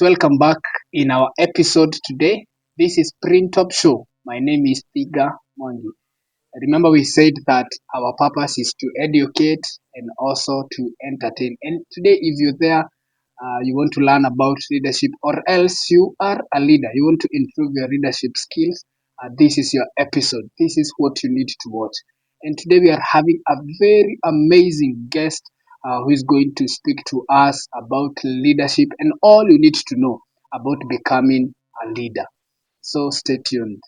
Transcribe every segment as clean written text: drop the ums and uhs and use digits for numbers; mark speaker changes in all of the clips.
Speaker 1: Welcome back in our episode today. This is Print Top Show. My name is Tiga Mwangi. Remember, we said that our purpose is to educate and also to entertain. And today, if you're there, you want to learn about leadership, or else you are a leader, you want to improve your leadership skills, this is your episode. This is what you need to watch. And today, we are having a very amazing guest who is going to speak to us about leadership and all you need to know about becoming a leader. So, stay tuned.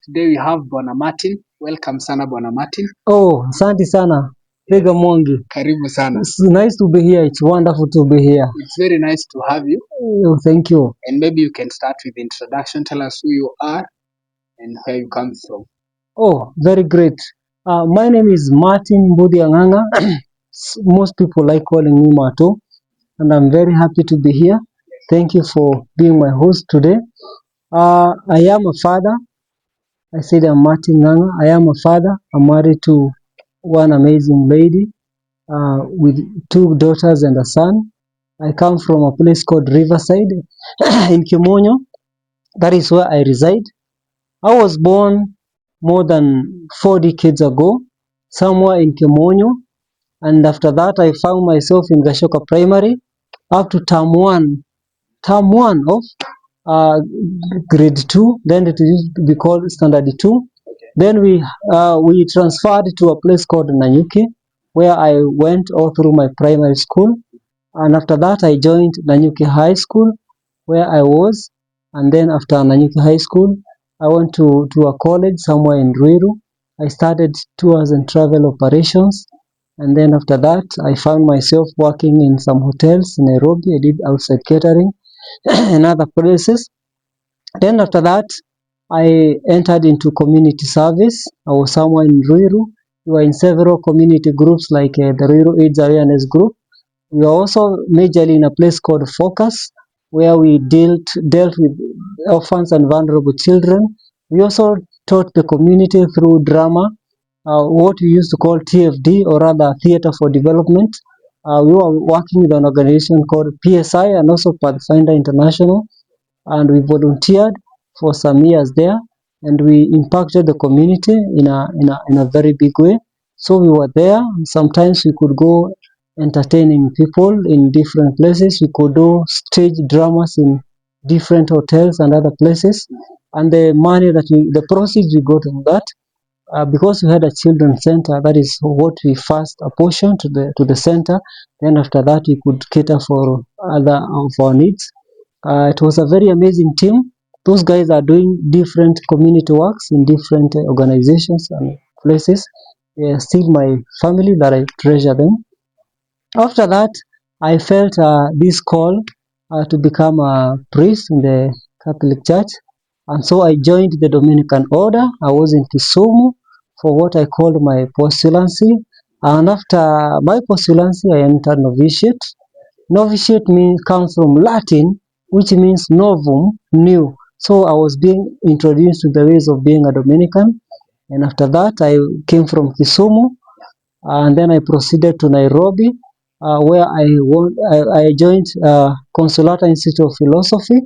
Speaker 1: Today we have Bwana Martin. Welcome sana Bwana Martin.
Speaker 2: Oh, asante sana. Tega Mwangi.
Speaker 1: Karibu sana.
Speaker 2: It's nice to be here. It's wonderful to be here.
Speaker 1: It's very nice to have you.
Speaker 2: Oh, thank you.
Speaker 1: And maybe you can start with the introduction. Tell us who you are and where you come from.
Speaker 2: Oh, very great. My name is Martin Budianganga. Most people like calling me Mato, and I'm very happy to be here. Thank you for being my host today. I am a father. I said I'm Martin Nganga. I am a father. I'm married to one amazing lady with two daughters and a son. I come from a place called Riverside in Kimonyo. That is where I reside. I was born more than 4 decades ago, somewhere in Kimonyo, and after that I found myself in Gashoka Primary up to term one of uh, grade 2. Then it used to be called standard 2. Then we transferred to a place called Nanyuki, where I went all through my primary school. And after that, I joined Nanyuki High School, where I was. And then after Nanyuki High School, I went to a college somewhere in Ruiru. I started tours and travel operations. And then after that, I found myself working in some hotels in Nairobi. I did outside catering and other places. Then after that, I entered into community service. I was somewhere in Ruiru. We were in several community groups like the Ruiru AIDS Awareness Group. We were also majorly in a place called Focus, where we dealt with orphans and vulnerable children. We also taught the community through drama, what we used to call TFD, or rather Theatre for Development. We were working with an organization called PSI and also Pathfinder International, and we volunteered for some years there, and we impacted the community in a very big way. So we were there. Sometimes we could go entertaining people in different places. We could do stage dramas in different hotels and other places. And the proceeds we got from that, because we had a children's center, that is what we first apportioned to the center. Then after that, we could cater for other of our needs. It was a very amazing team. Those guys are doing different community works in different organizations and places. They are still my family that I treasure them. After that, I felt this call to become a priest in the Catholic Church, and so I joined the Dominican Order. I was in Kisumu for what I called my postulancy, and after my postulancy, I entered novitiate. Novitiate comes from Latin, which means novum, new. So I was being introduced to the ways of being a Dominican, and after that, I came from Kisumu, and then I proceeded to Nairobi, where I joined Consolata Institute of Philosophy,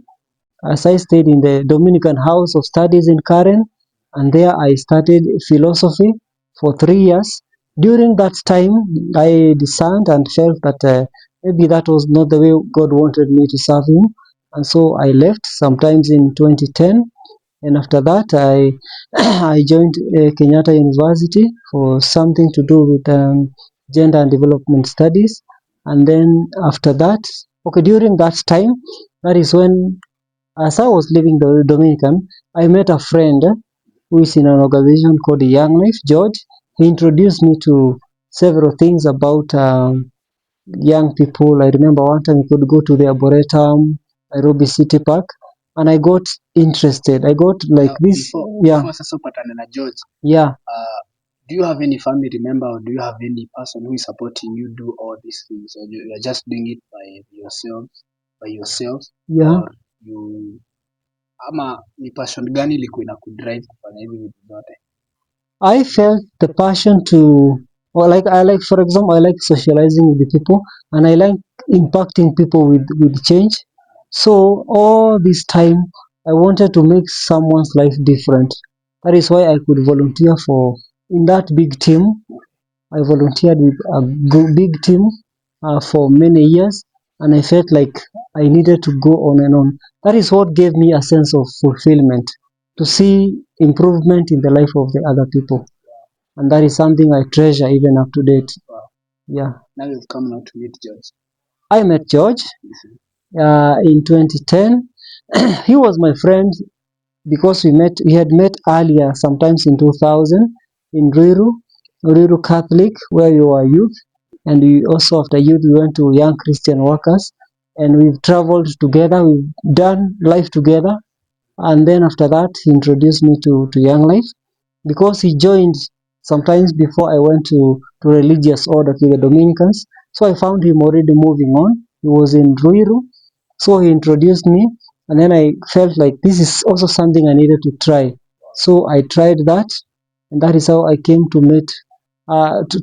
Speaker 2: as I stayed in the Dominican House of Studies in Karen, and there I studied philosophy for 3 years. During that time, I discerned and felt that maybe that was not the way God wanted me to serve Him, and so I left sometimes in 2010. And after that, I I joined Kenyatta University for something to do with gender and development studies. And then after that, okay, during that time, that is when, as I was leaving the Dominican, I met a friend who is in an organization called Young Life, George. He introduced me to several things about young people. I remember one time we could go to the Arboretum, Nairobi City Park, and I got interested. I got like this, yeah,
Speaker 1: Before sasa upatane na George,
Speaker 2: yeah.
Speaker 1: do you have any family member or do you have any person who is supporting you do all these things, or you are just doing it by yourself,
Speaker 2: Yeah.
Speaker 1: or you ama ni passion gani ilikuwa inakudrive kufanya hivi vitu zote?
Speaker 2: I felt the passion or for example, I like socializing with the people, and I like impacting people with change. So all this time, I wanted to make someone's life different. That is why I could volunteer for in that big team. I volunteered with a big team for many years, and I felt like I needed to go on and on. That is what gave me a sense of fulfillment to see improvement in the life of the other people, and that is something I treasure even up to date.
Speaker 1: Wow.
Speaker 2: Yeah,
Speaker 1: Now you've come now to meet George.
Speaker 2: I met George in 2010. He was my friend because we had met earlier, sometimes in 2000, in Ruiru Catholic, where we were youth, and we also after youth we went to Young Christian Workers, and we've traveled together, we've done life together, and then after that he introduced me to Young Life because he joined sometimes before I went to religious order to the Dominicans. So I found him already moving on. He was in Ruiru, so he introduced me, and then I felt like this is also something I needed to try. So I tried that, and that is how I came to meet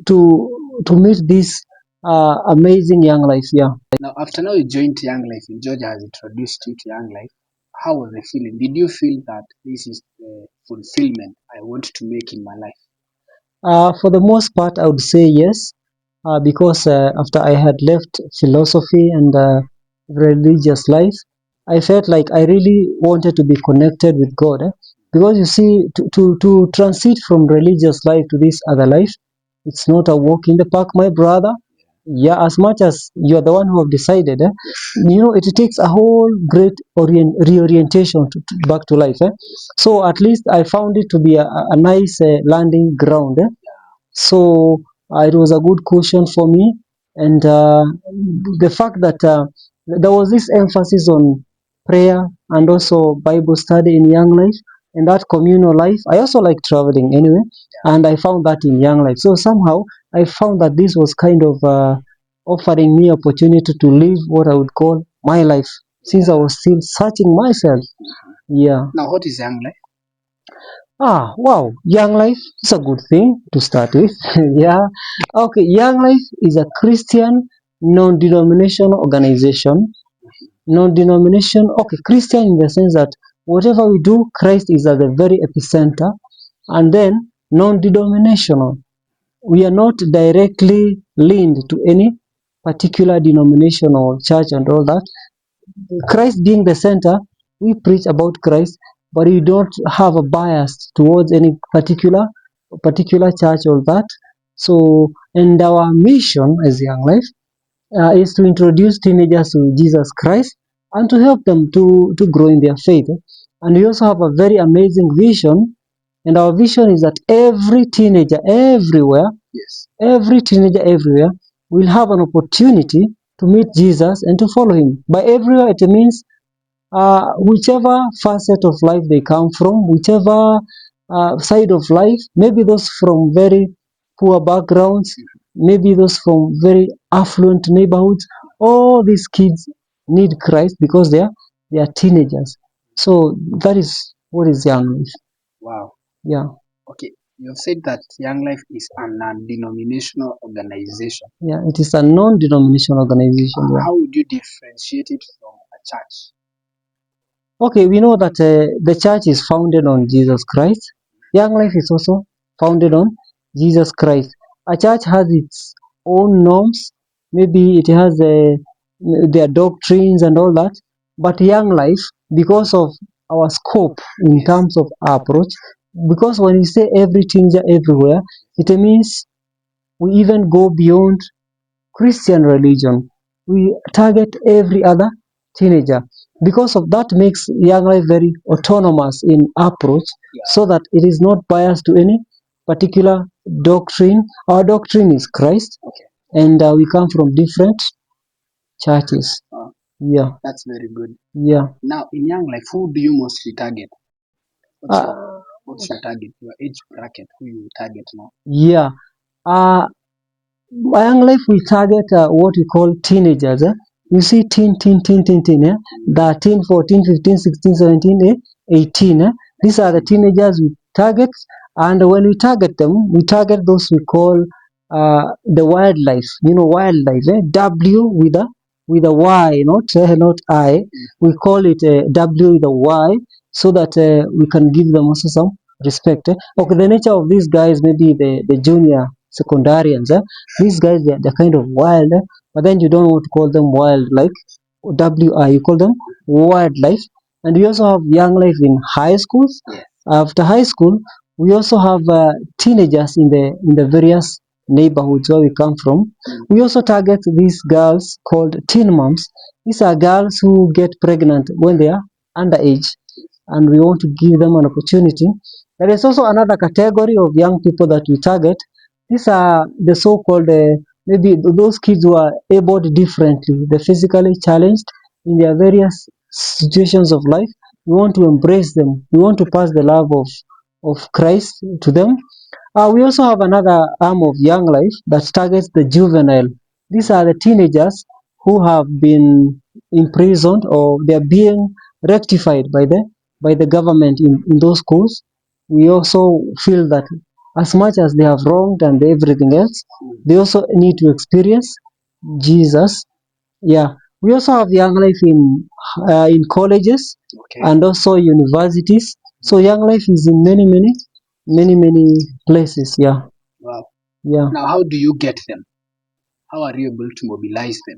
Speaker 2: to meet this amazing Young Life. Yeah.
Speaker 1: Now, after now you joined Young Life and George has introduced you to Young Life, how was the feeling? Did you feel that this is the fulfillment I want to make in my life?
Speaker 2: For the most part, I would say yes, because after I had left philosophy and religious life, I felt like I really wanted to be connected with God. Because you see, to transit from religious life to this other life, it's not a walk in the park, my brother. Yeah, as much as you're the one who have decided, it takes a whole great reorientation back to life. So at least I found it to be a nice landing ground. So it was a good cushion for me, and the fact that there was this emphasis on prayer and also Bible study in Young Life and that communal life. I also like traveling anyway, and I found that in Young Life. So somehow I found that this was kind of offering me opportunity to live what I would call my life since I was still searching myself. Yeah.
Speaker 1: Now, what is Young Life?
Speaker 2: Wow. Young Life is a good thing to start with. Yeah. Okay. Young Life is a Christian non-denominational organization. Non-denomination. Okay. Christian in the sense that whatever we do, Christ is at the very epicenter. And then non-denominational. We are not directly linked to any particular denomination or church and all that. Christ being the center, we preach about Christ, but we don't have a bias towards any particular church or that. So, and our mission as Young Life is to introduce teenagers to Jesus Christ and to help them to grow in their faith. And we also have a very amazing vision, and our vision is that every teenager everywhere,
Speaker 1: Yes.
Speaker 2: every teenager everywhere will have an opportunity to meet Jesus and to follow him. By everywhere, it means whichever facet of life they come from, whichever side of life, maybe those from very poor backgrounds, maybe those from very affluent neighborhoods, all these kids need Christ because they are teenagers. So that is what is Young Life.
Speaker 1: Wow.
Speaker 2: Yeah.
Speaker 1: Okay. You have said that Young Life is a non-denominational organization.
Speaker 2: Yeah, it is a non-denominational organization. Yeah.
Speaker 1: How would you differentiate it from a church?
Speaker 2: Okay, we know that the church is founded on Jesus Christ. Young Life is also founded on Jesus Christ. A church has its own norms, maybe it has their doctrines and all that. But Young Life, because of our scope in terms of our approach, because when we say every teenager everywhere, it means we even go beyond Christian religion. We target every other teenager. Because of that makes Young Life very autonomous in approach, so that it is not biased to any particular doctrine. Our doctrine is Christ, and we come from different churches. Yeah,
Speaker 1: That's very good.
Speaker 2: yeah.
Speaker 1: Now, in Young Life, who do you mostly target? What's your target? Your age bracket? Who you target now?
Speaker 2: Yeah. Young Life will target what we call teenagers. You see, teen, 13, 14, 15, 16, 17, 18. These are the teenagers we target, And when we target them, we target those we call the wildlife. You know, wildlife. W with a Y, not I. We call it W with a Y, so that we can give them also some respect. Okay, the nature of these guys, maybe the junior secondarians. These guys, they're kind of wild, but then you don't want to call them wild like WI. You call them wildlife. And we also have young life in high schools. After high school, we also have teenagers in the various neighborhoods where we come from. We also target these girls called teen moms. These are girls who get pregnant when they are underage, and we want to give them an opportunity. There is also another category of young people that we target. These are the so-called maybe those kids who are abled differently, the physically challenged in their various situations of life. We want to embrace them. We want to pass the love of Christ to them. We also have another arm of young life that targets the juvenile. These are the teenagers who have been imprisoned, or they are being rectified by the government in those schools. We also feel that as much as they have wronged and everything else, they also need to experience Jesus. Yeah. We also have young life in colleges
Speaker 1: Okay.
Speaker 2: and also universities. So young life is in many places. Yeah.
Speaker 1: Wow.
Speaker 2: Yeah.
Speaker 1: Now, how do you get them? How are you able to mobilize them?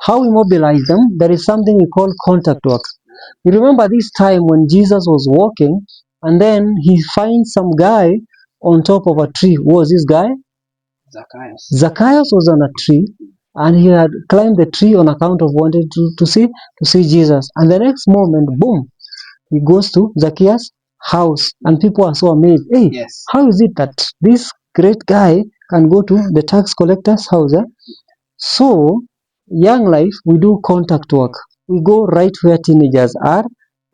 Speaker 2: How we mobilize them? There is something we call contact work. You remember this time when Jesus was walking, and then he finds some guy on top of a tree. Who was this guy?
Speaker 1: Zacchaeus.
Speaker 2: Zacchaeus was on a tree, and he had climbed the tree on account of wanting to see Jesus. And the next moment, boom, he goes to Zacchaeus' house, and people are so amazed. Hey,
Speaker 1: Yes.
Speaker 2: how is it that this great guy can go to the tax collector's house? So, young life, we do contact work. We go right where teenagers are,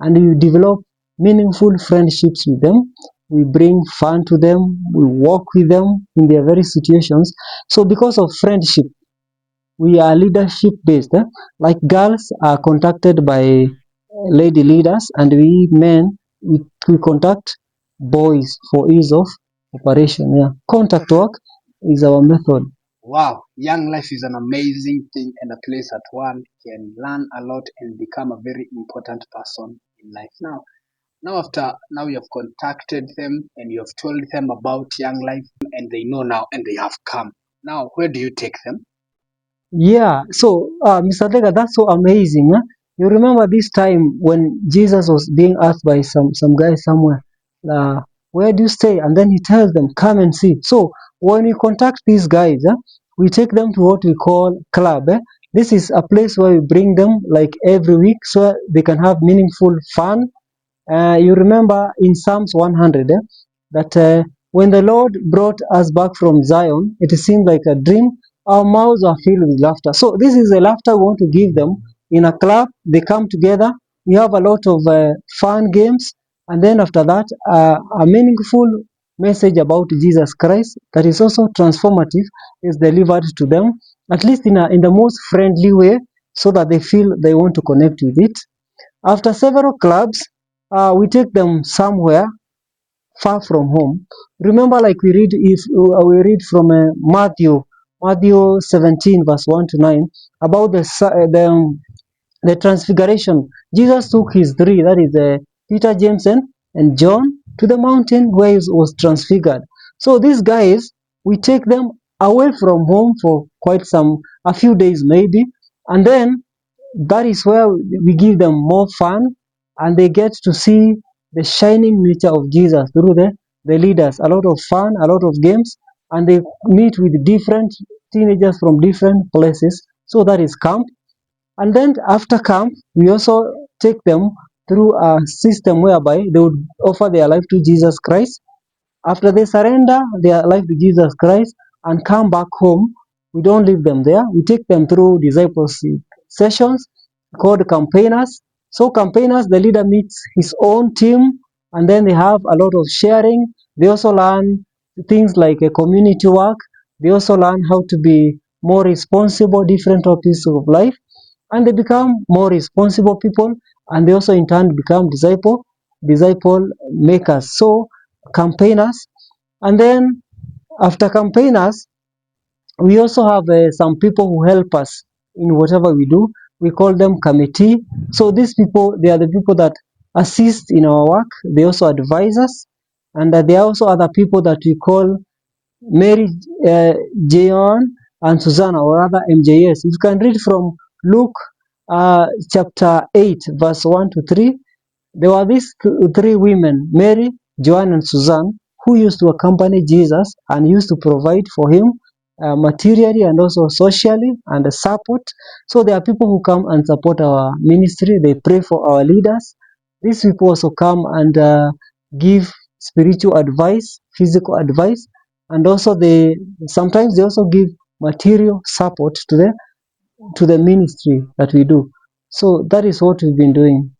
Speaker 2: and we develop meaningful friendships with them. We bring fun to them. We walk with them in their very situations. So, because of friendship, we are leadership based. Like girls are contacted by lady leaders, and we men we contact boys for ease of operation. Yeah, contact work is our method.
Speaker 1: Wow, young life is an amazing thing and a place that one can learn a lot and become a very important person in life. Now you have contacted them and you have told them about young life and they know now and they have come. Now, where do you take them?
Speaker 2: Yeah, so Mr. Lega, that's so amazing. You remember this time when Jesus was being asked by some guy somewhere, where do you stay? And then he tells them, come and see. So when we contact these guys, we take them to what we call club. This is a place where we bring them like every week so they can have meaningful fun. You remember in Psalms 100 that when the Lord brought us back from Zion, it seemed like a dream. Our mouths are filled with laughter. So this is the laughter we want to give them in a club. They come together. We have a lot of fun games, and then after that, a meaningful message about Jesus Christ that is also transformative is delivered to them, at least in the most friendly way, so that they feel they want to connect with it. After several clubs, we take them somewhere far from home. Remember, like we read from Matthew 17, verse 1 to 9, about the transfiguration. Jesus took his three, that is Peter, James, and John, to the mountain where he was transfigured. So these guys, we take them away from home for a few days maybe, and then that is where we give them more fun, and they get to see the shining nature of Jesus through the leaders. A lot of fun, a lot of games, and they meet with different teenagers from different places. So that is camp. And then after camp, we also take them through a system whereby they would offer their life to Jesus Christ. After they surrender their life to Jesus Christ and come back home, we don't leave them there. We take them through discipleship sessions called campaigners. So, campaigners, the leader meets his own team, and then they have a lot of sharing. They also learn things like a community work. They also learn how to be more responsible, different topics of life, and they become more responsible people, and they also in turn become disciple makers. So campaigners. And then after campaigners, we also have some people who help us in whatever we do. We call them committee. So these people, they are the people that assist in our work. They also advise us. And there are also other people that we call Mary, Jeon, and Susanna, or rather MJS. You can read from Luke chapter 8, verse 1 to 3. There were these three women, Mary, Joanne, and Susanne, who used to accompany Jesus and used to provide for him materially and also socially and support. So there are people who come and support our ministry. They pray for our leaders. These people also come and give spiritual advice, physical advice, and also they sometimes they also give material support to the ministry that we do. So that is what we've been doing.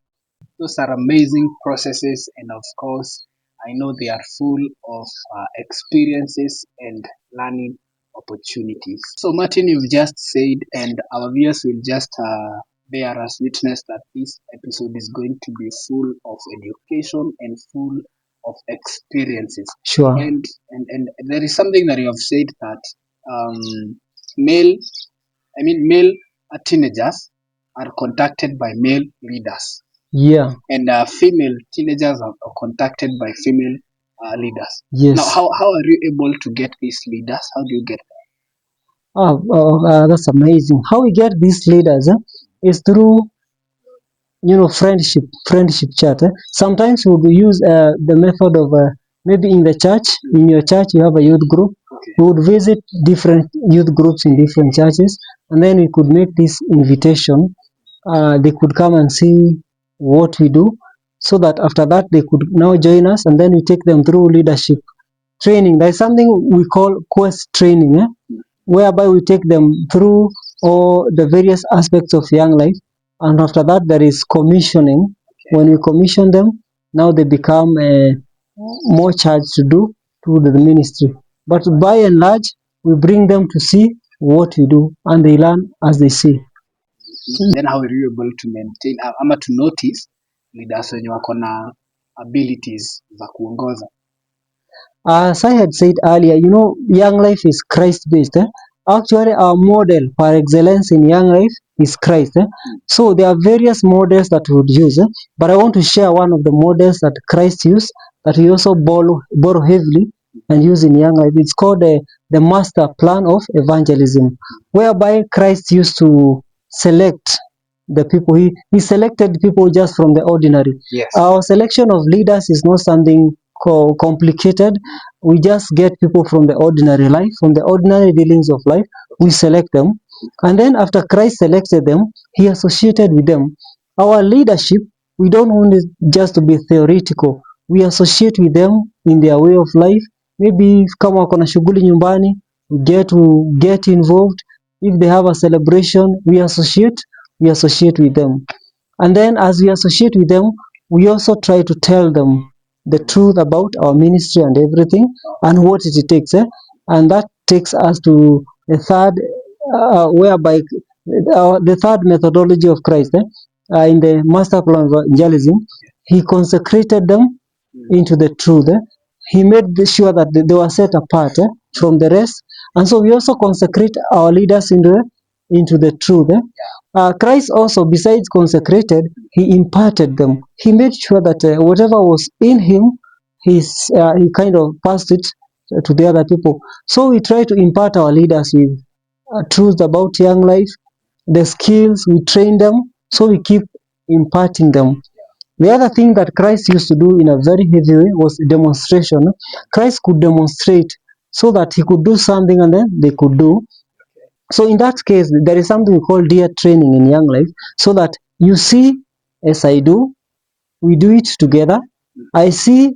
Speaker 1: Those are amazing processes, and of course, I know they are full of experiences and learning opportunities. So, Martin, you've just said, and our viewers will just bear us witness that this episode is going to be full of education and full of experiences.
Speaker 2: Sure.
Speaker 1: And there is something that you have said that male, male teenagers are contacted by male leaders,
Speaker 2: Yeah.
Speaker 1: and female teenagers are contacted by female leaders.
Speaker 2: Yes.
Speaker 1: Now, how are you able to get these leaders? How do you get them?
Speaker 2: That's amazing. How we get these leaders is through friendship chat. Sometimes we would use the method of maybe in the church. In your church, you have a youth group.
Speaker 1: Okay.
Speaker 2: We would visit different youth groups in different churches, and then we could make this invitation. They could come and see what we do, so that after that they could now join us, and then we take them through leadership training. There's something we call quest training, whereby we take them through all the various aspects of young life, and after that there is commissioning. When we commission them, now they become more charged to do to the ministry. But by and large, we bring them to see what we do, and they learn as they see.
Speaker 1: Then how are you able to maintain ama to notice leaders wenye wako na abilities za kuongoza?
Speaker 2: As I had said earlier, young life is Christ based. Actually, our model par excellence in young life is Christ. So there are various models that we would use, but I want to share one of the models that Christ used that we also borrow heavily and use in young life. It's called the master plan of evangelism, whereby Christ used to select the people. He selected people just from the ordinary.
Speaker 1: Yes.
Speaker 2: Our selection of leaders is not something complicated. We just get people from the ordinary life, from the ordinary dealings of life. We select them, and then after Christ selected them, he associated with them. Our leadership, we don't want it just to be theoretical. We associate with them in their way of life. Maybe kama wako na shughuli nyumbani, we get involved. If they have a celebration, we associate with them. And then as we associate with them, we also try to tell them the truth about our ministry and everything and what it takes. And that takes us to the third, whereby the third methodology of Christ. In the master plan of evangelism, he consecrated them into the truth. He made sure that they were set apart from the rest. And so we also consecrate our leaders into the truth. Christ also, besides consecrated, he imparted them. He made sure that whatever was in him, he kind of passed it to the other people. So we try to impart our leaders with truths about young life, the skills, we train them, so we keep imparting them. The other thing that Christ used to do in a very heavy way was demonstration. Christ could demonstrate so that he could do something and then they could do. So in that case, there is something we call dear training in young life, so that you see as I do, we do it together. I see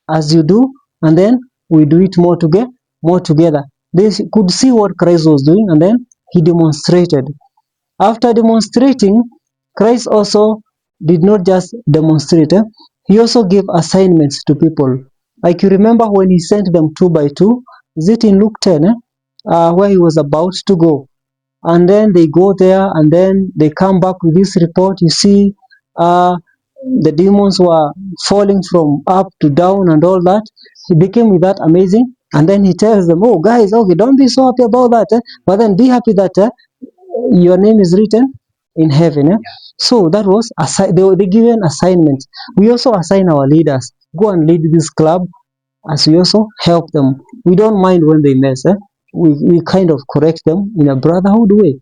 Speaker 2: as you do, and then we do it more together. They could see what Christ was doing, and then he demonstrated. After demonstrating, Christ also did not just demonstrate, he also gave assignments to people. Like you remember when he sent them 2 by 2, is it in Luke 10, where he was about to go? And then they go there, and then they come back with this report. You see, the demons were falling from up to down and all that. He became with that amazing, and then he tells them, "Oh, guys, okay, don't be so happy about that, but then be happy that your name is written in heaven." So that was they given assignment. We also assign our leaders, go and lead this club, as we also help them. We don't mind when they mess. We kind of correct them in a brotherhood way.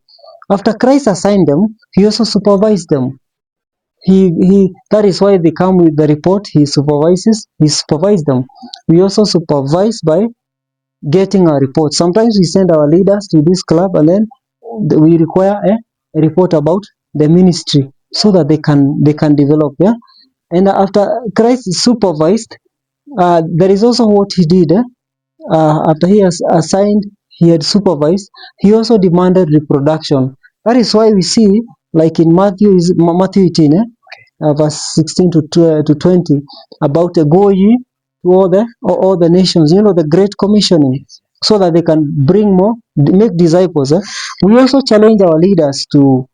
Speaker 2: After Christ assigned them, he also supervised them. He that is why they come with the report. He supervised them. We also supervise by getting a report. Sometimes we send our leaders to this club, and then we require a report about the ministry so that they can develop. Yeah. And after Christ supervised, there is also what he did. After he has assigned, he had supervised, he also demanded reproduction. That is why we see, like in Matthew 18, verse 16 to 20, about go ye to all the nations, the Great Commissioning, so that they can bring more, make disciples. We also challenge our leaders to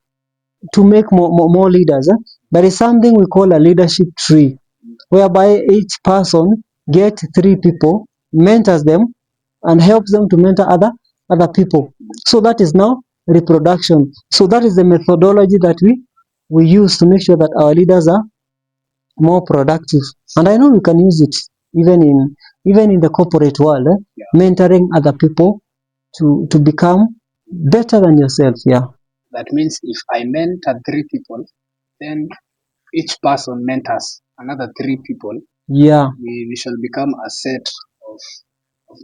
Speaker 2: make more leaders. There is something we call a leadership tree, whereby each person get 3 people, mentors them, and helps them to mentor other people. So that is now reproduction. So that is the methodology that we use to make sure that our leaders are more productive. And I know we can use it even in the corporate world, mentoring other people to become better than yourself. Yeah.
Speaker 1: That means if I mentor 3 people, then each person mentors another 3 people.
Speaker 2: Yeah.
Speaker 1: We shall become a set of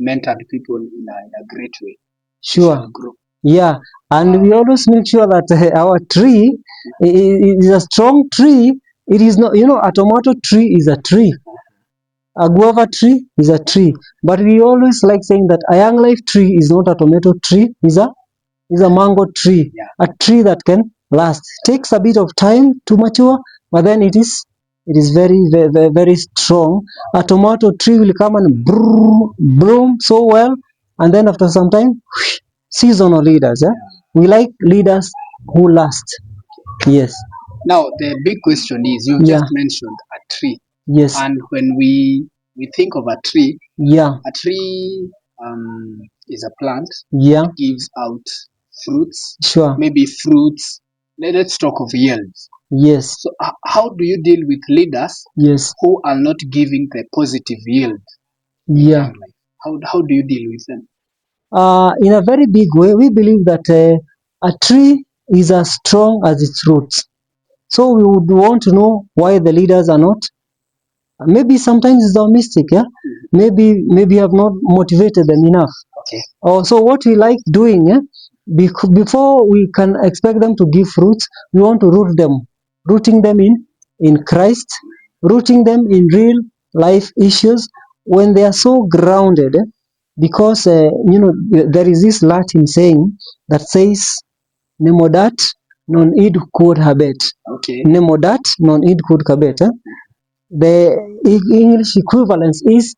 Speaker 1: mentored people in a great way.
Speaker 2: Sure.
Speaker 1: Grow.
Speaker 2: Yeah, and we always make sure that our tree is a strong tree. It is not, a tomato tree is a tree, a guava tree is a tree, but we always like saying that a young life tree is not a tomato tree, is a mango tree, a tree that can last. Takes a bit of time to mature, but then it is very, very, very, very strong. A tomato tree will come and bloom so well, and then after some time, seasonal leaders. We like leaders who last. Yes.
Speaker 1: Now the big question is, you just mentioned a tree.
Speaker 2: Yes.
Speaker 1: And when we think of a tree,
Speaker 2: a
Speaker 1: tree is a plant.
Speaker 2: It
Speaker 1: gives out fruits.
Speaker 2: Sure.
Speaker 1: Maybe fruits. Let's talk of yields.
Speaker 2: Yes.
Speaker 1: So how do you deal with leaders who are not giving the positive yield?
Speaker 2: Yeah.
Speaker 1: How do you deal with them?
Speaker 2: In a very big way, we believe that a tree is as strong as its roots. So we would want to know why the leaders are not. Maybe sometimes it's our mistake. Yeah. Maybe you have not motivated them enough.
Speaker 1: Okay.
Speaker 2: So what we like doing, before we can expect them to give fruits, we want to rooting them in Christ, rooting them in real life issues when they are so grounded. Because there is this Latin saying that says, "Nemodat non id quod habet."
Speaker 1: Okay.
Speaker 2: Nemodat non id quod habet. The English equivalence is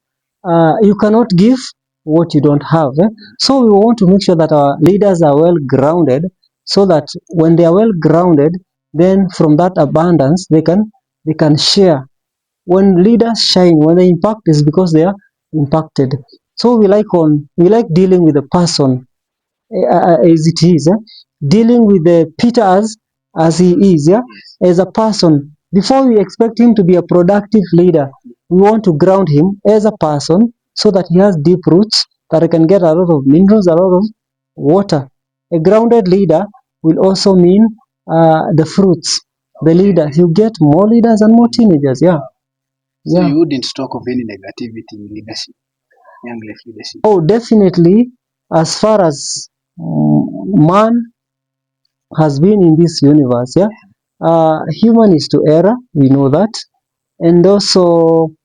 Speaker 2: you cannot give what you don't have. So we want to make sure that our leaders are well grounded, so that when they are well grounded, then from that abundance they can share. When leaders shine, when they impact, is because they are impacted. So we like dealing with the person as it is, dealing with the Peter as he is, as a person. Before we expect him to be a productive leader, we want to ground him as a person so that he has deep roots, that he can get a lot of minerals, a lot of water. A grounded leader will also mean the fruits. The leader, you get more leaders and more teenagers. Yeah.
Speaker 1: So you wouldn't talk of any negativity in leadership, young life leadership? Oh,
Speaker 2: definitely. As far as man has been in this universe, human is to error, we know that. And also,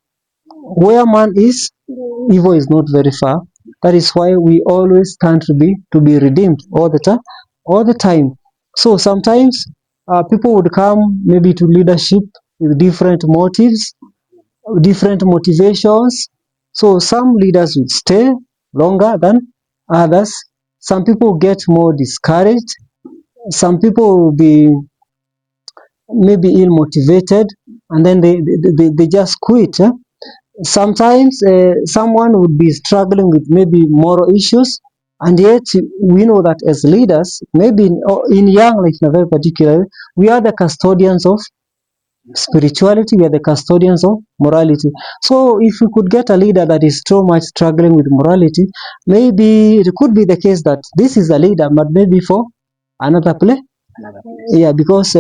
Speaker 2: where man is, evil is not very far. That is why we always stand to be redeemed all the time. So sometimes people would come maybe to leadership with different motives, different motivations. So some leaders will stay longer than others. Some people get more discouraged. Some people will be maybe ill motivated. and then they just quit. Sometimes someone would be struggling with maybe moral issues, and yet we know that as leaders, maybe in young life in a very particular, we are the custodians of spirituality, we are the custodians of morality. So if we could get a leader that is so much struggling with morality, maybe it could be the case that this is a leader, but maybe for another place.
Speaker 1: Another place.
Speaker 2: Yeah, because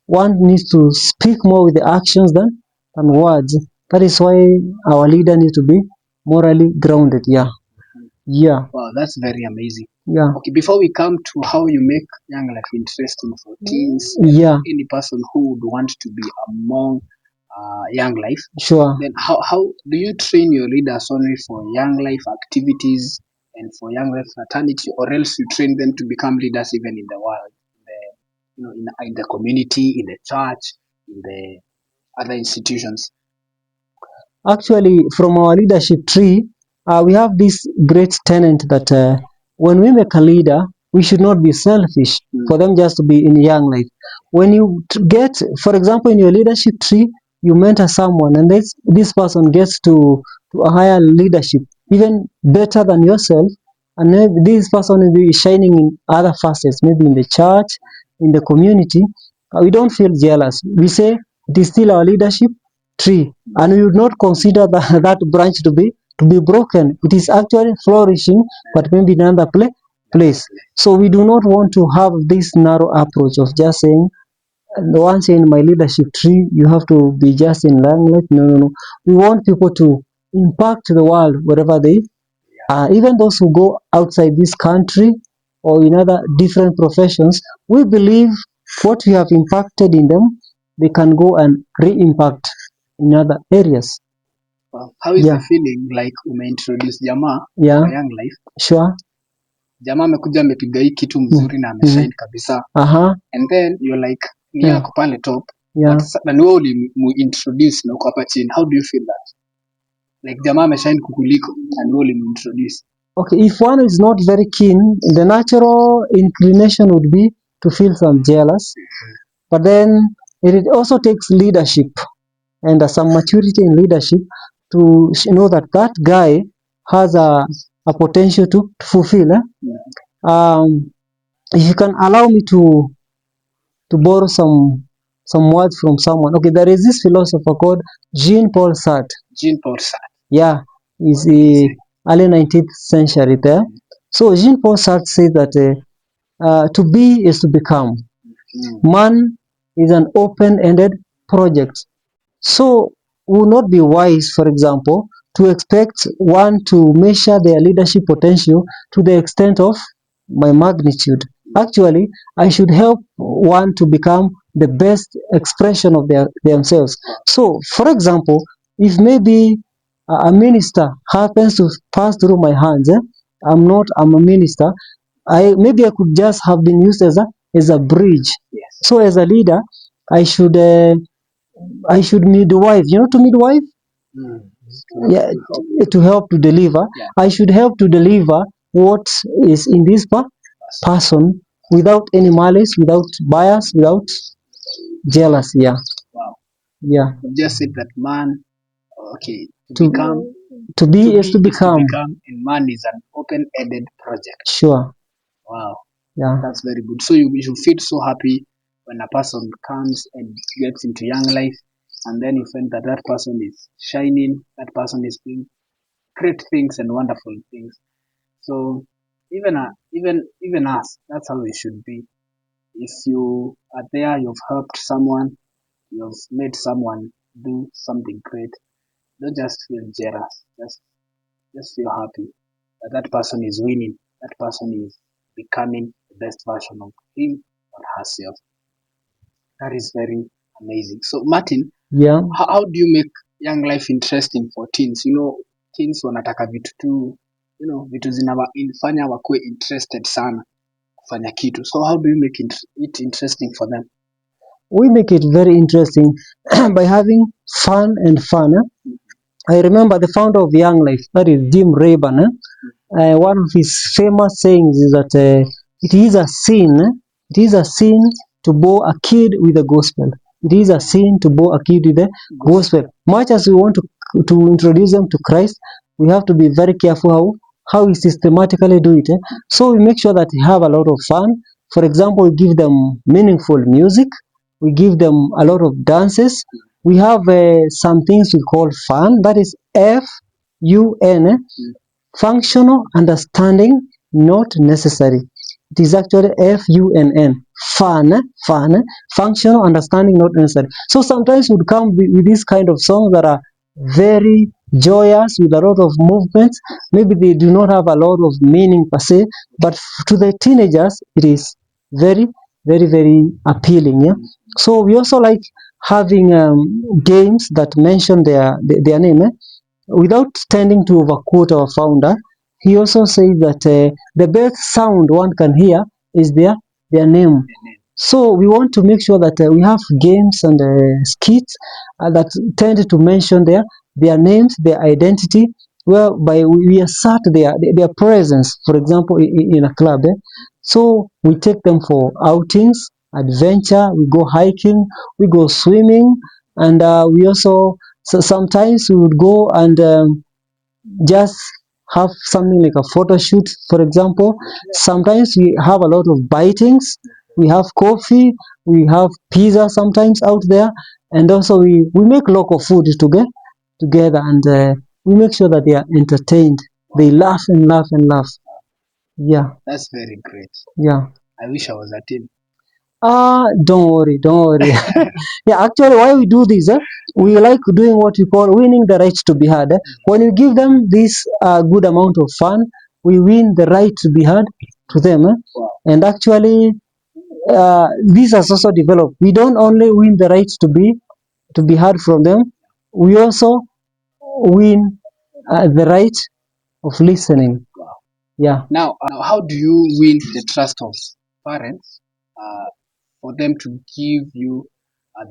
Speaker 2: one needs to speak more with the actions than words. That is why our leader needs to be morally grounded. Yeah, yeah,
Speaker 1: Wow, that's very amazing.
Speaker 2: yeah,
Speaker 1: Okay, before we come to how you make young life interesting for teens,
Speaker 2: yeah,
Speaker 1: any person who would want to be among young life,
Speaker 2: sure.
Speaker 1: then how do you train your leaders only for young life activities and for young life fraternity, or else you train them to become leaders even in the world, in the community, in the church, in the other institutions?
Speaker 2: Actually, from our leadership tree, we have this great tenet that when we make a leader, we should not be selfish for them just to be in young life. When you get, for example, in your leadership tree, you mentor someone, and this person gets to a higher leadership, even better than yourself, and maybe this person will be shining in other facets, maybe in the church, in the community. We don't feel jealous. We say it is still our leadership tree, and we would not consider that branch to be broken. It is actually flourishing, but maybe in another place. So we do not want to have this narrow approach of just saying, once you're in my leadership tree, you have to be just in limelight. No, no, no. We want people to impact the world wherever they are. Even those who go outside this country or in other different professions, we believe what we have impacted in them, they can go and re-impact in other areas.
Speaker 1: Wow. How is
Speaker 2: Yeah,
Speaker 1: the feeling like umeintroduce jamaa
Speaker 2: yeah,
Speaker 1: kwa young life?
Speaker 2: sure.
Speaker 1: Jamaa amekuja amepiga hii kitu mzuri na ameshine kabisa,
Speaker 2: Uh-huh.
Speaker 1: and then you're like ni
Speaker 2: Yeah,
Speaker 1: yako pale top,
Speaker 2: yeah.
Speaker 1: but na ni wewe ulimuintroduce na uko hapa chini. How do you feel that? Like jamaa ameshine kukuliko and wewe ulimuintroduce.
Speaker 2: Okay, if one is not very keen, the natural inclination would be to feel some jealous, but then it also takes leadership and some maturity in leadership to know that that guy has a potential to fulfill. If you can allow me to borrow some words from someone. Okay, there is this philosopher called Jean-Paul Sartre.
Speaker 1: Jean-Paul Sartre.
Speaker 2: Yeah, is the early 19th century there. So Jean-Paul Sartre says that to be is to become. Man is an open-ended project. So it would not be wise, for example, to expect one to measure their leadership potential to the extent of my magnitude. Actually, I should help one to become the best expression of themselves. So, for example, if maybe a minister happens to pass through my hands, I'm a minister. Maybe I could just have been used as a bridge.
Speaker 1: Yes.
Speaker 2: So, as a leader, I should midwife. You know, to midwife, yeah, to help to deliver.
Speaker 1: Yeah.
Speaker 2: I should help to deliver what is in this person without any malice, without bias, without jealousy. Yeah,
Speaker 1: Wow.
Speaker 2: yeah.
Speaker 1: You just said that man, okay,
Speaker 2: To
Speaker 1: become,
Speaker 2: to be is to become.
Speaker 1: and man is an open-ended project.
Speaker 2: Sure.
Speaker 1: Wow,
Speaker 2: Yeah.
Speaker 1: that's very good. So you should feel so happy when a person comes and gets into young life, and then you find that that person is shining, that person is doing great things and wonderful things. So even us, that's how we should be. If you are there, you've helped someone, you've made someone do something great, don't just feel jealous. Just feel happy that that person is winning, that person is becoming the best version of him or herself. That is very amazing. So Martin,
Speaker 2: Yeah.
Speaker 1: how do you make young life interesting for teens? Teens wanataka vitu tu, vitu zinawafanya wakuwe interested sana kufanya kitu. So how do you make it interesting for them?
Speaker 2: We make it very interesting by having fun and fun. I remember the founder of Young Life, that is Jim Rayburn. One of his famous sayings is that it is a sin to bore a kid with the gospel. it is a sin to bore a kid with the gospel. Much as we want to introduce them to Christ, we have to be very careful how we systematically do it. So we make sure that we have a lot of fun. For example, we give them meaningful music, we give them a lot of dances. We have some things we call fun, that is FUN, functional understanding not necessary. It is actually FUNN, fun, functional understanding not necessary. So sometimes we come with this kind of songs that are very joyous with a lot of movements. Maybe they do not have a lot of meaning per se, but to the teenagers it is very, very, very appealing. Yeah. So we also like having games that mention their name. Without tending to overquote our founder, he also says that the best sound one can hear is their name. So we want to make sure that we have games and skits that tend to mention their names, their identity, whereby we assert their presence, for example, in a club. So we take them for outings, adventure, we go hiking, we go swimming, and we also, so sometimes we would go and just have something like a photo shoot, for example. Sometimes we have a lot of bitings, we have coffee, we have pizza sometimes out there, and also we make local food together, and we make sure that they are entertained, they laugh and laugh and laugh. Yeah.
Speaker 1: That's very great.
Speaker 2: Yeah.
Speaker 1: I wish I was a teen.
Speaker 2: Don't worry, don't worry. Yeah, actually, why we do this? We like doing what we call winning the right to be heard. When you give them this good amount of fun, we win the right to be heard to them. And actually, this has also developed. We don't only win the right to be heard from them. We also win the right of listening. Yeah.
Speaker 1: Now, how do you win the trust of parents for them to give you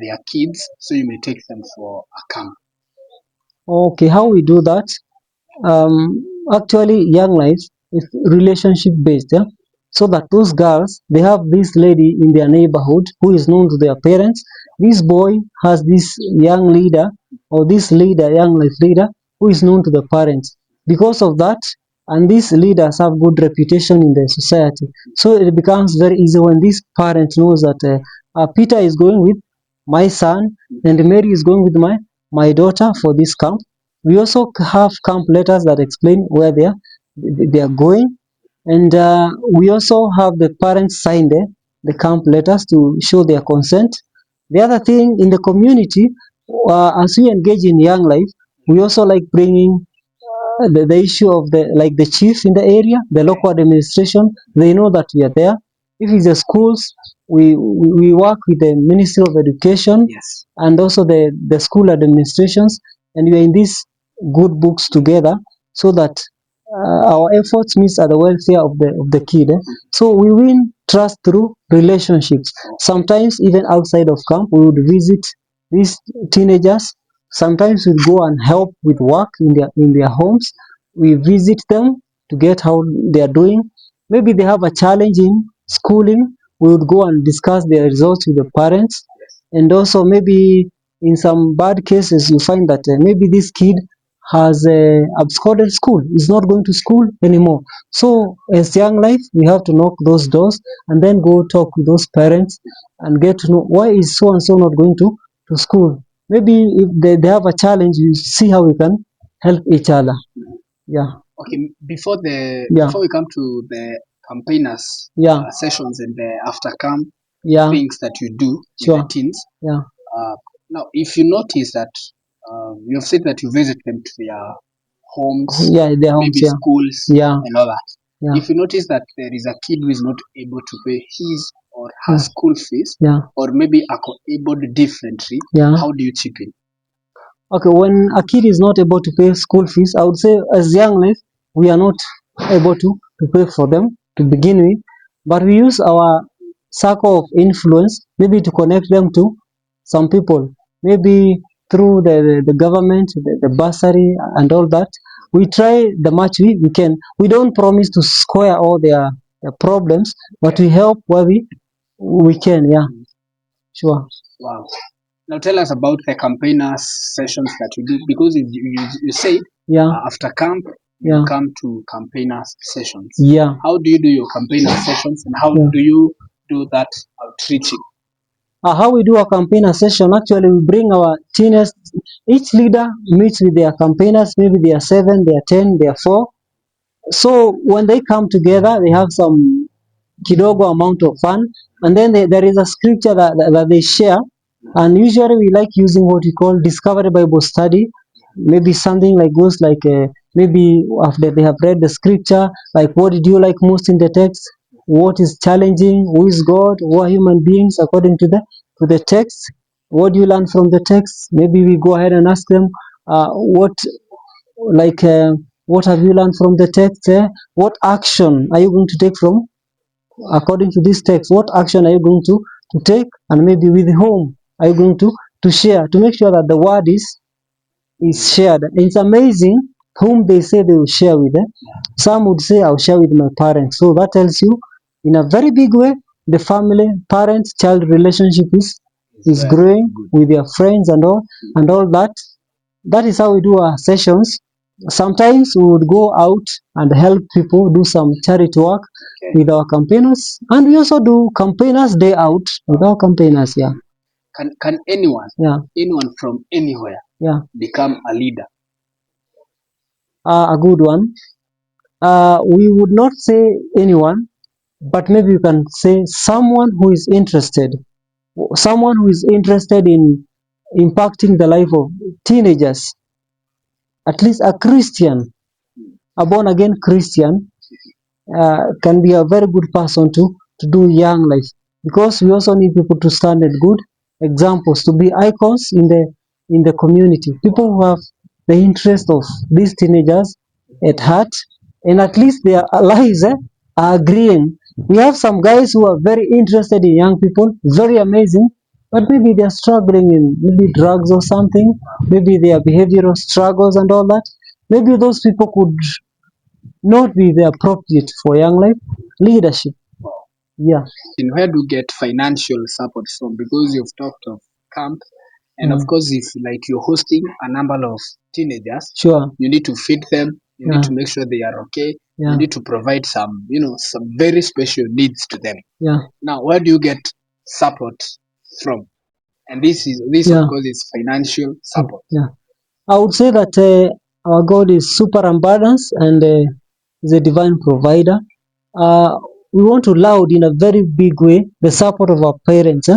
Speaker 1: their kids so you may take them for a camp?
Speaker 2: Okay, how we do that? Actually, Young Life is relationship based. Yeah? So that those girls, they have this lady in their neighborhood who is known to their parents. This boy has this young leader, or this leader, Young Life leader, who is known to the parents. Because of that, and these leaders have good reputation in the society. So it becomes very easy when this parent knows that Peter is going with my son and Mary is going with my daughter for this camp. We also have camp letters that explain where they are going, and we also have the parents sign the camp letters to show their consent. The other thing in the community, as we engage in Young Life, we also like bringing the issue of the chief in the area, the local administration. They know that we are there. If it's the schools, we work with the Ministry of Education,
Speaker 1: Yes.
Speaker 2: and also the school administrations, and we are in these good books together, so that our efforts meets at the welfare of the kid. So we win trust through relationships. Sometimes even outside of camp, we would visit these teenagers. Sometimes we go and help with work in their homes. We visit them to get how they are doing. Maybe they have a challenge in schooling. We would go and discuss their results with the parents. And also maybe in some bad cases, you find that maybe this kid has absconded school, is not going to school anymore. So as Young Life, we have to knock those doors and then go talk with those parents and get to know why is so and so not going to school. Maybe if they have a challenge, we see how we can help each other. Yeah.
Speaker 1: Okay, before
Speaker 2: Yeah.
Speaker 1: before we come to the campaigners
Speaker 2: Yeah.
Speaker 1: sessions and the after camp
Speaker 2: Yeah.
Speaker 1: things that you do with
Speaker 2: Sure.
Speaker 1: the teens.
Speaker 2: Yeah.
Speaker 1: Now, if you notice that you have said that you visit them to their homes,
Speaker 2: Yeah, their homes.
Speaker 1: maybe
Speaker 2: Yeah.
Speaker 1: schools,
Speaker 2: Yeah.
Speaker 1: and all that.
Speaker 2: Yeah.
Speaker 1: If you notice that there is a kid who is not able to pay his or her
Speaker 2: Mm.
Speaker 1: school fees,
Speaker 2: Yeah.
Speaker 1: or maybe able differently,
Speaker 2: Yeah.
Speaker 1: how do you chip in?
Speaker 2: Okay, when a kid is not able to pay school fees, I would say as Young Life, we are not able to pay for them to begin with, but we use our circle of influence maybe to connect them to some people, maybe through the government, the bursary, and all that. We try the much we can. We don't promise to square all their problems, but we help where we can. Yeah, sure.
Speaker 1: Wow. Now tell us about the campaigners sessions that you do, because you said
Speaker 2: Yeah,
Speaker 1: after camp you
Speaker 2: yeah,
Speaker 1: come to campaigners sessions.
Speaker 2: yeah,
Speaker 1: How do you do your campaigner sessions, and how
Speaker 2: yeah.
Speaker 1: do you do that outreaching?
Speaker 2: How we do a campaigner session, actually, we bring our teenagers, each leader meets with their campaigners, maybe they are 7, they are 10, they are 4. So when they come together, they have some kidogo amount of fun, and then there is a scripture that they share. And usually we like using what we call discovery Bible study, maybe something like goes like maybe after they have read the scripture, like what did you like most in the text, what is challenging, who is God, who are human beings according to the text, what do you learn from the text. Maybe we go ahead and ask them what like what have you learned from the text, what action are you going to take from according to this text, what action are you going to take, and maybe with whom are you going to share, to make sure that the word is shared. It's amazing whom they say they will share with. Some would say I'll share with my parents. So that tells you in a very big way the family, parents, child relationship is growing with their friends and all that. That is how we do our sessions. Sometimes we would go out and help people do some charity work with our campaigners, and we also do campaigners day out with our campaigners. Yeah,
Speaker 1: Can anyone,
Speaker 2: yeah,
Speaker 1: from anywhere,
Speaker 2: yeah.
Speaker 1: become a leader?
Speaker 2: A good one. We would not say anyone, but maybe you can say someone who is interested in impacting the life of teenagers, at least a Christian, a born again Christian, can be a very good person to do young life, because we also need people to stand as good examples, to be icons in the community, people who have the interest of these teenagers at heart, and at least their lives are agreeing. We have some guys who are very interested in young people, very amazing, but maybe they're struggling in maybe drugs or something, maybe their behavioral struggles and all that. Maybe those people could not be the appropriate for young life leadership. Yeah,
Speaker 1: And where do you get financial support from? Because you've talked of camp, and of
Speaker 2: mm,
Speaker 1: course, if like you're hosting a number of teenagers,
Speaker 2: sure.
Speaker 1: you need to feed them. You need
Speaker 2: Yeah,
Speaker 1: to make sure they are okay. You
Speaker 2: yeah,
Speaker 1: need to provide some, some very special needs to them.
Speaker 2: yeah,
Speaker 1: Now, where do you get support from? And this of
Speaker 2: yeah,
Speaker 1: course is financial support.
Speaker 2: yeah. I would say that our God is super abundance and is a divine provider. Uh, we want to laud in a very big way the support of our parents,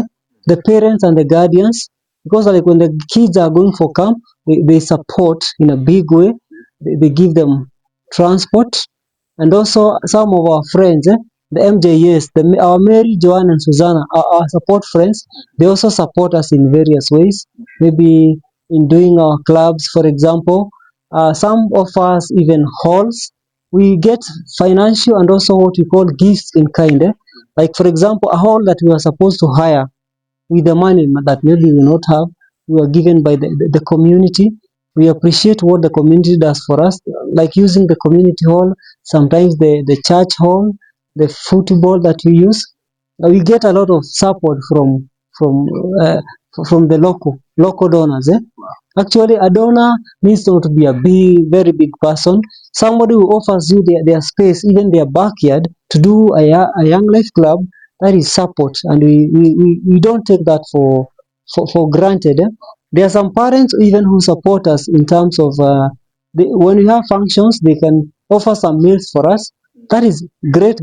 Speaker 2: the parents and the guardians, because like when the kids are going for camp, they support in a big way. They give them transport, and also some of our friends, the MJS, our Mary, Joanne, and Susanna, our support friends, they also support us in various ways. Maybe in doing our clubs, for example. Some of us even halls. We get financial and also what we call gifts in kind. Like for example, a hall that we were supposed to hire with the money that maybe we not have, we are given by the community. We appreciate what the community does for us, like using the community hall, sometimes the church hall, the football that we use. We get a lot of support from uh, from the local donors. Actually, a donor needs not to be a very big person. Somebody who offers you their space, even their backyard, to do a young life club, that is support, and we don't take that for granted. There are some parents even who support us in terms of when we have functions, they can offer some meals for us. That is great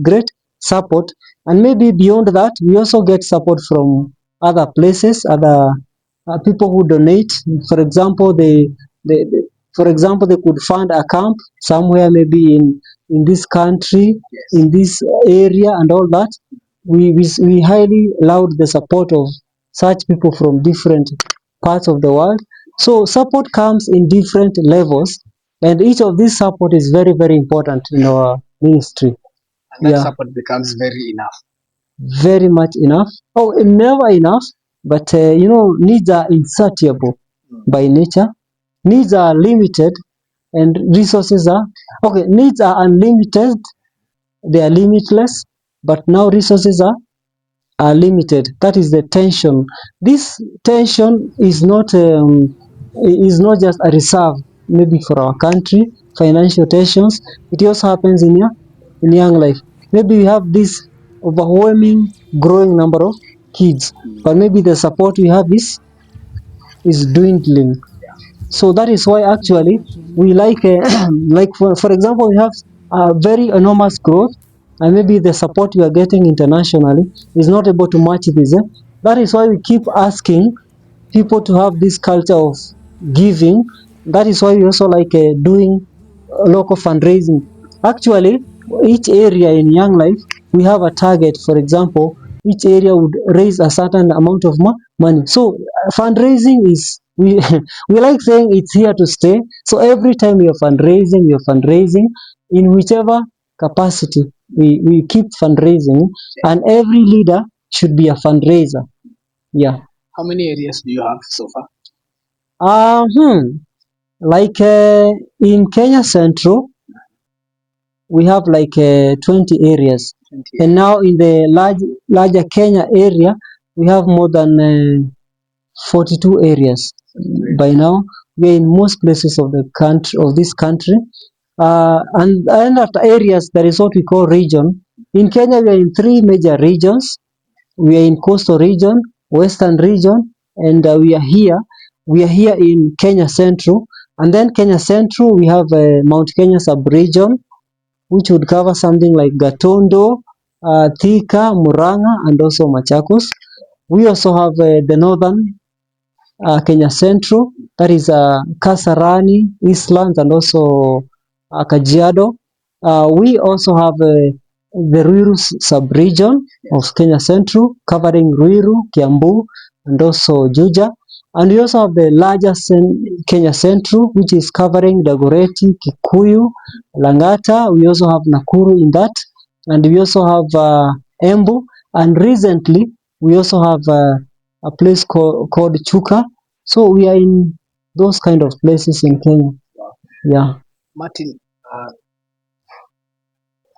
Speaker 2: support. And maybe beyond that, we also get support from other places, other people who donate. For example, they for example they could fund a camp somewhere, maybe in this country, in this area, and all that. We highly laud the support of such people from different parts of the world. So support comes in different levels, and each of these support is very important in our ministry.
Speaker 1: And that
Speaker 2: Yeah,
Speaker 1: support becomes very enough.
Speaker 2: very much enough. Oh, never enough, but needs are insatiable by nature. Needs are limited, and resources are okay. Needs are unlimited, they are limitless, but now resources are are limited. That is the tension. This tension is not just a reserve maybe for our country, financial tensions. It also happens in young life. Maybe we have this overwhelming growing number of kids, but maybe the support we have is dwindling. So that is why actually we like like for example we have a very enormous growth, and maybe the support we are getting internationally is not able to match this. That is why we keep asking people to have this culture of giving. That is why we also like doing local fundraising. Actually, each area in Young Life, we have a target. For example, each area would raise a certain amount of money. So fundraising is we we like saying it's here to stay. So every time we are fundraising in whichever capacity. We keep fundraising, and every leader should be a fundraiser. Yeah.
Speaker 1: How many areas do you have so far?
Speaker 2: Like in Kenya Central, we have like 20 areas,
Speaker 1: 20
Speaker 2: and now in the larger Kenya area, we have more than 42 areas. By now, we are in most places of the country of this country, and after areas, there is what we call region. In Kenya, we are in three major regions. We are in coastal region, western region, and we are here. We are here in Kenya Central, and then Kenya Central, we have Mount Kenya sub-region, which would cover something like Gatondo, Thika, Murang'a, and also Machakos. We also have the northern Kenya Central, that is Kasarani, Eastlands, and also Kajiado. We also have the Ruiru sub-region of Kenya Central, covering Ruiru, Kiambu, and also Juja. And we also have the larger Kenya Central, which is covering Dagoretti, Kikuyu, Langata. We also have Nakuru in that. And we also have Embu. And recently, we also have a place called Chuka. So we are in those kind of places in Kenya. Yeah.
Speaker 1: Martin,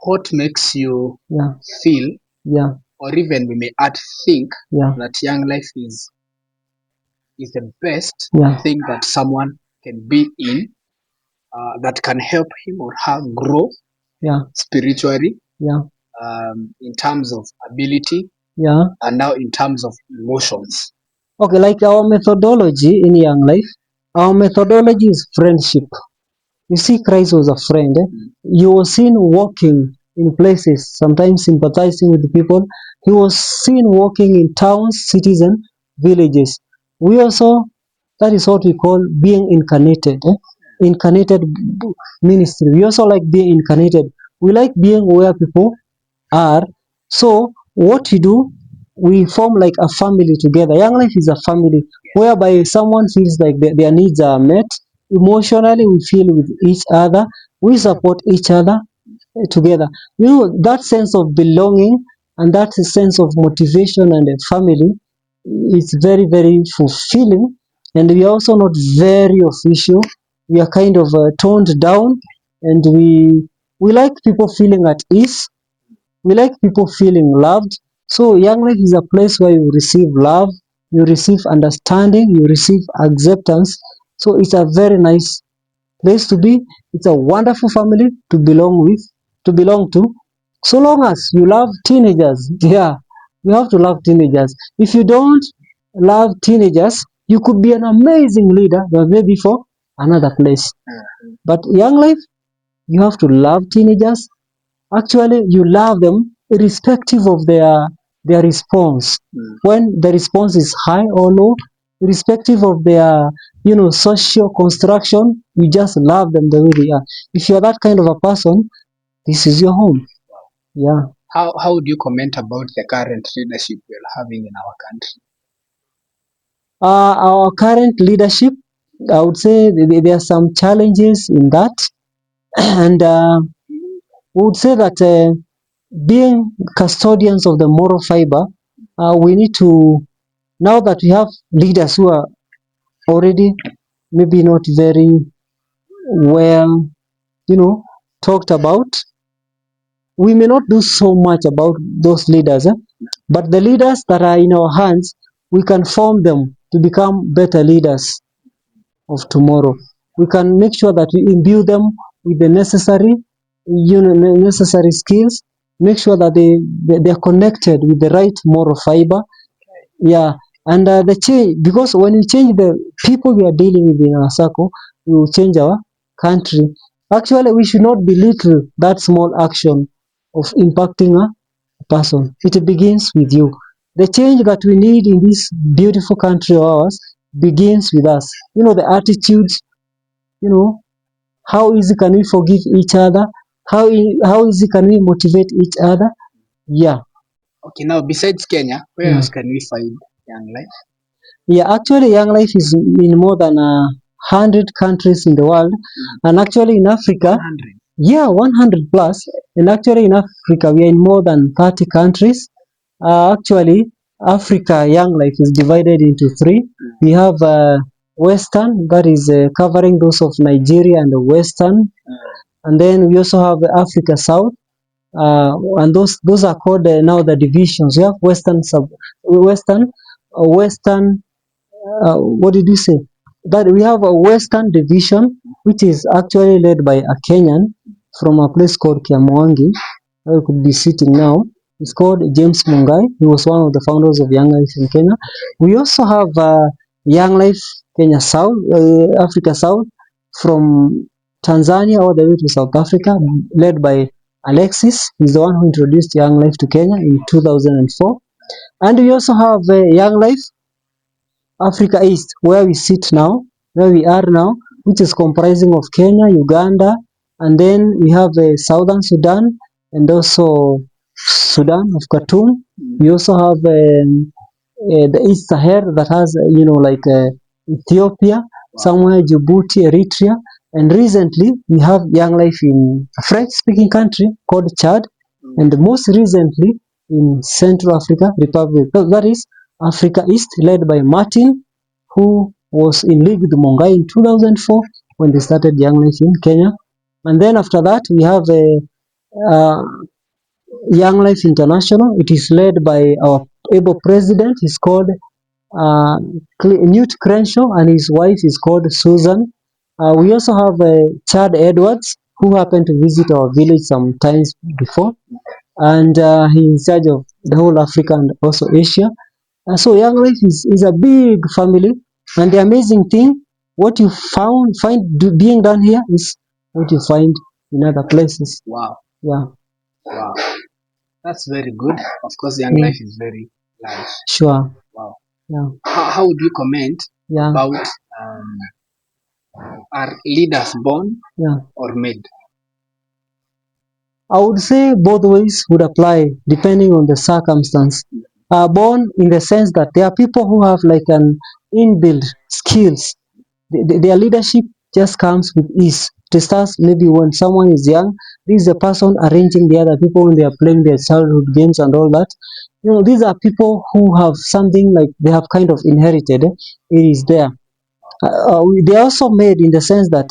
Speaker 1: what makes you
Speaker 2: Yeah.
Speaker 1: feel,
Speaker 2: Yeah.
Speaker 1: or even we may add think,
Speaker 2: Yeah.
Speaker 1: that Young Life is the best
Speaker 2: Yeah.
Speaker 1: thing that someone can be in, that can help him or her grow
Speaker 2: Yeah.
Speaker 1: spiritually,
Speaker 2: Yeah.
Speaker 1: in terms of ability,
Speaker 2: Yeah.
Speaker 1: and now in terms of emotions?
Speaker 2: Okay, like our methodology in Young Life, our methodology is friendship. You see, Christ was a friend. He was seen walking in places, sometimes sympathizing with the people. He was seen walking in towns, cities, and villages. We also, that is what we call being incarnated. Incarnated ministry. We also like being incarnated. We like being where people are. So, what we do, we form like a family together. Young Life is a family whereby someone feels like their needs are met. Emotionally, we feel with each other. We support each other together. You know, that sense of belonging and that sense of motivation and a family is very, very fulfilling. And we are also not very official. We are kind of toned down, and we like people feeling at ease. We like people feeling loved. So Young Life is a place where you receive love, you receive understanding, you receive acceptance. So it's a very nice place to be. It's a wonderful family to belong with, to belong to. So long as you love teenagers, yeah, you have to love teenagers. If you don't love teenagers, you could be an amazing leader, but maybe for another place. But Young Life, you have to love teenagers. Actually, you love them irrespective of their response. When the response is high or low, irrespective of their social construction, you just love them the way they are. If you're that kind of a person, this is your home. Yeah.
Speaker 1: How would you comment about the current leadership we're having in our country?
Speaker 2: Our current leadership, I would say there are some challenges in that, and we would say that being custodians of the moral fiber, we need to, now that we have leaders who are already maybe not very well, talked about, we may not do so much about those leaders. But the leaders that are in our hands, we can form them to become better leaders of tomorrow. We can make sure that we imbue them with the necessary, necessary skills. Make sure that they are connected with the right moral fiber. Yeah, and the change, because when we change the people we are dealing with in our circle, we will change our country. Actually, we should not belittle that small action of impacting a person. It begins with you. The change that we need in this beautiful country of ours begins with us. The attitudes, you know, how easy can we forgive each other? How easy can we motivate each other? Yeah.
Speaker 1: Okay, now besides Kenya, where
Speaker 2: Yeah.
Speaker 1: else can we find Young Life?
Speaker 2: Yeah, actually, Young Life is in more than 100 countries in the world, and actually in Africa,
Speaker 1: 100.
Speaker 2: yeah, 100 plus. And actually in Africa, we are in more than 30 countries. Actually, Africa Young Life is divided into three. We have Western, that is covering those of Nigeria and the Western, and then we also have Africa South. And those are called now the divisions. We have Western. What did you say? That we have a Western division, which is actually led by a Kenyan from a place called Kiamwangi, where we could be sitting now. It's called James Mungai. He was one of the founders of Young Life in Kenya. We also have Young Life Kenya South, Africa South, from Tanzania all the way to South Africa, led by Alexis. He's the one who introduced Young Life to Kenya in 2004. And we also have Young Life Africa East, where we sit now, where we are now, which is comprising of Kenya, Uganda, and then we have Southern Sudan and also Sudan of Khartoum. We also have the East Sahel that has, Ethiopia, somewhere Djibouti, Eritrea, and recently we have Young Life in a French-speaking country called Chad, and most recently in Central Africa Republic. That is Africa East, led by Martin, who was in league with Mongai in 2004 when they started Young Life in Kenya. And then after that, we have uh, Young Life International. It is led by our able president. He's called uh, Newt Crenshaw, and his wife is called Susan. We also have Chad Edwards, who happened to visit our village some times before, and he's in charge of the whole Africa and also Asia. So Young Life is a big family, and the amazing thing, what you being done here is what you find in other places.
Speaker 1: Wow.
Speaker 2: Yeah.
Speaker 1: Wow. That's very good. Of course, Young Life is very large.
Speaker 2: Sure.
Speaker 1: Wow.
Speaker 2: Yeah.
Speaker 1: How would you comment
Speaker 2: Yeah.
Speaker 1: about are leaders born
Speaker 2: Yeah.
Speaker 1: or made?
Speaker 2: I would say both ways would apply depending on the circumstance. Born in the sense that there are people who have like an inbuilt skills. Their leadership just comes with ease. It starts maybe when someone is young. This is a person arranging the other people when they are playing their childhood games and all that. These are people who have something like they have kind of inherited. It is there. They are also made in the sense that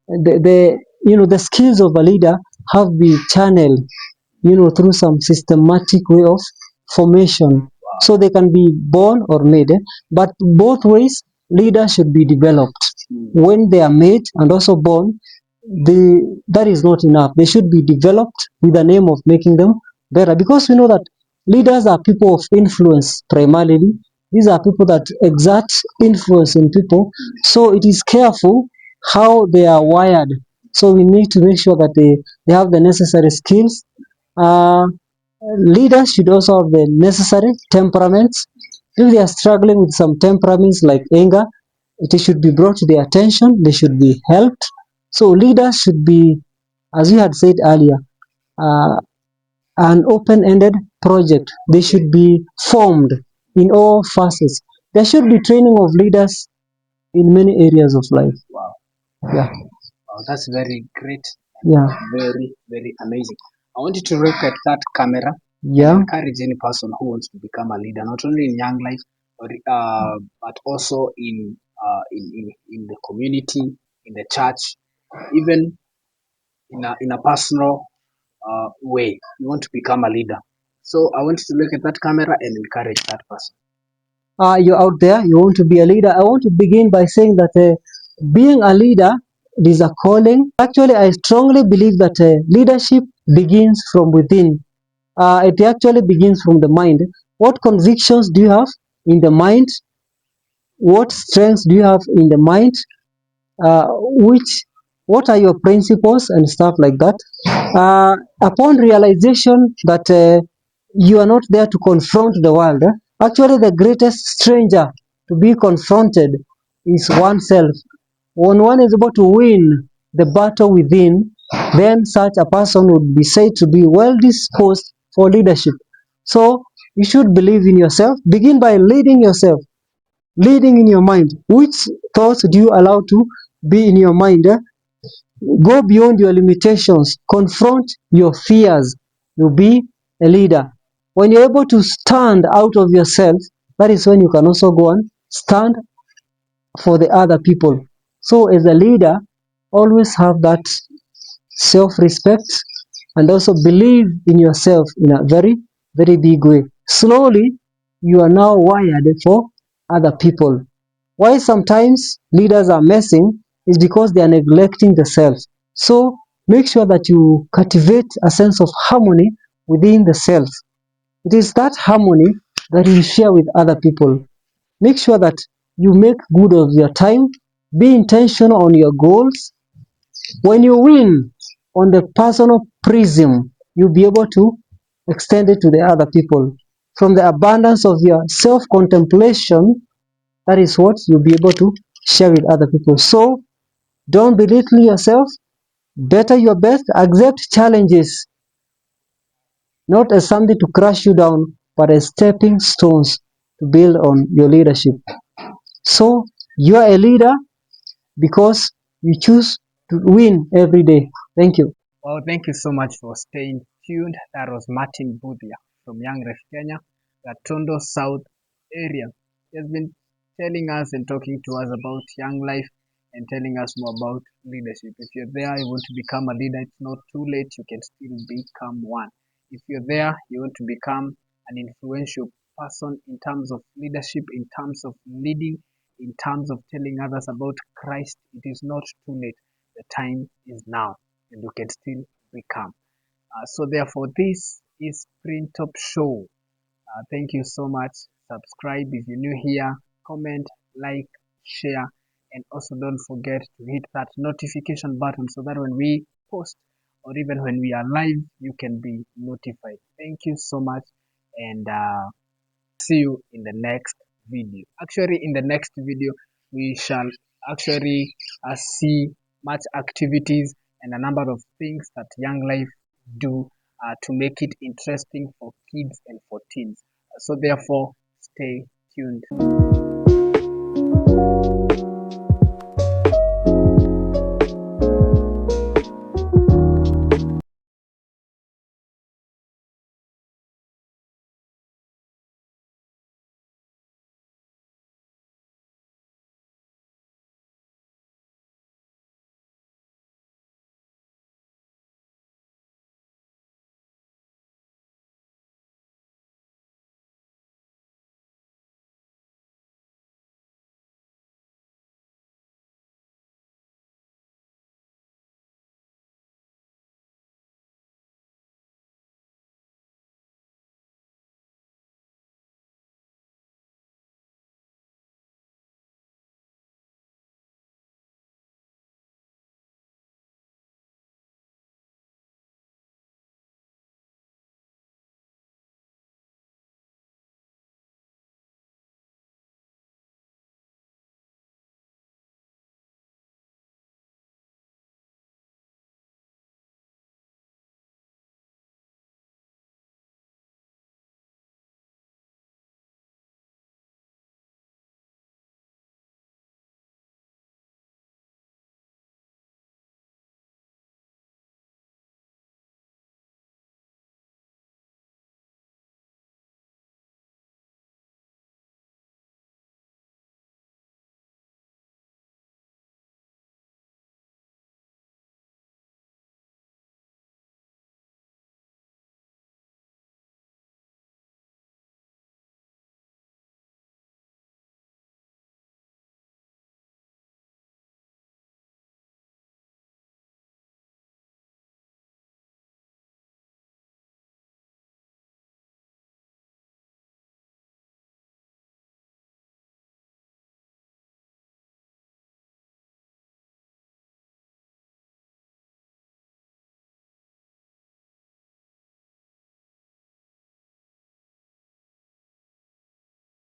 Speaker 2: the skills of a leader have been channeled through some systematic way of formation, so they can be born or made, but both ways leaders should be developed. When they are made and also born, that is not enough. They should be developed with the aim of making them better, because we know that leaders are people of influence primarily. These are people that exert influence in people, so it is careful how they are wired. So we need to make sure that they have the necessary skills. uh, Leaders should also have the necessary temperaments. If they are struggling with some temperaments like anger, it should be brought to their attention. They should be helped. So leaders should be, as you had said earlier, uh, an open-ended project. They should be formed in all facets. There should be training of leaders in many areas of life.
Speaker 1: Wow.
Speaker 2: Yeah.
Speaker 1: Wow, that's very great.
Speaker 2: Yeah.
Speaker 1: Very, very amazing. I want you to look at that camera.
Speaker 2: Yeah.
Speaker 1: Encourage any person who wants to become a leader, not only in Young Life, but also in the community, in the church, even in a personal way. You want to become a leader. So I want you to look at that camera and encourage that person.
Speaker 2: You're out there, you want to be a leader. I want to begin by saying that being a leader is a calling. Actually, I strongly believe that leadership begins from within. It actually begins from the mind. What convictions do you have in the mind? What strengths do you have in the mind? Which what are your principles and stuff like that. Upon realization that you are not there to confront the world, actually the greatest stranger to be confronted is oneself. When one is able to win the battle within, then such a person would be said to be well disposed for leadership. So you should believe in yourself. Begin by leading yourself, leading in your mind. Which thoughts do you allow to be in your mind? Go beyond your limitations, confront your fears. You'll be a leader. When you're able to stand out of yourself, that is when you can also go and stand for the other people. So, as a leader, always have that self respect and also believe in yourself in a very, very big way. Slowly, you are now wired for other people. Why sometimes leaders are messing is because they are neglecting the self. So make sure that you cultivate a sense of harmony within the self. It is that harmony that you share with other people. Make sure that you make good of your time. Be intentional on your goals. When you win on the personal prism, you'll be able to extend it to the other people. From the abundance of your self contemplation, that is what you'll be able to share with other people. So don't belittle yourself. Better your best. Accept challenges not as something to crush you down, but as stepping stones to build on your leadership. So you are a leader because you choose to win every day. Thank you.
Speaker 1: Well, thank you so much for staying tuned. That was Martin Budhia from Young Ref Kenya, the Tondo South area. He has been telling us and talking to us about young life and telling us more about leadership. If you're there, you want to become a leader, it's not too late. You can still become one. If you're there, you want to become an influential person in terms of leadership, in terms of leading, in terms of telling others about Christ, it is not too late. The time is now and you can still become. So therefore, this is Print Top Show. Thank you so much. Subscribe if you're new here. Comment, like, share, and also don't forget to hit that notification button so that when we post or even when we are live, you can be notified. Thank you so much, and see you in the next video. Actually, in the next video, we shall actually see much activities and a number of things that Young Life do to make it interesting for kids and for teens. So therefore, stay tuned.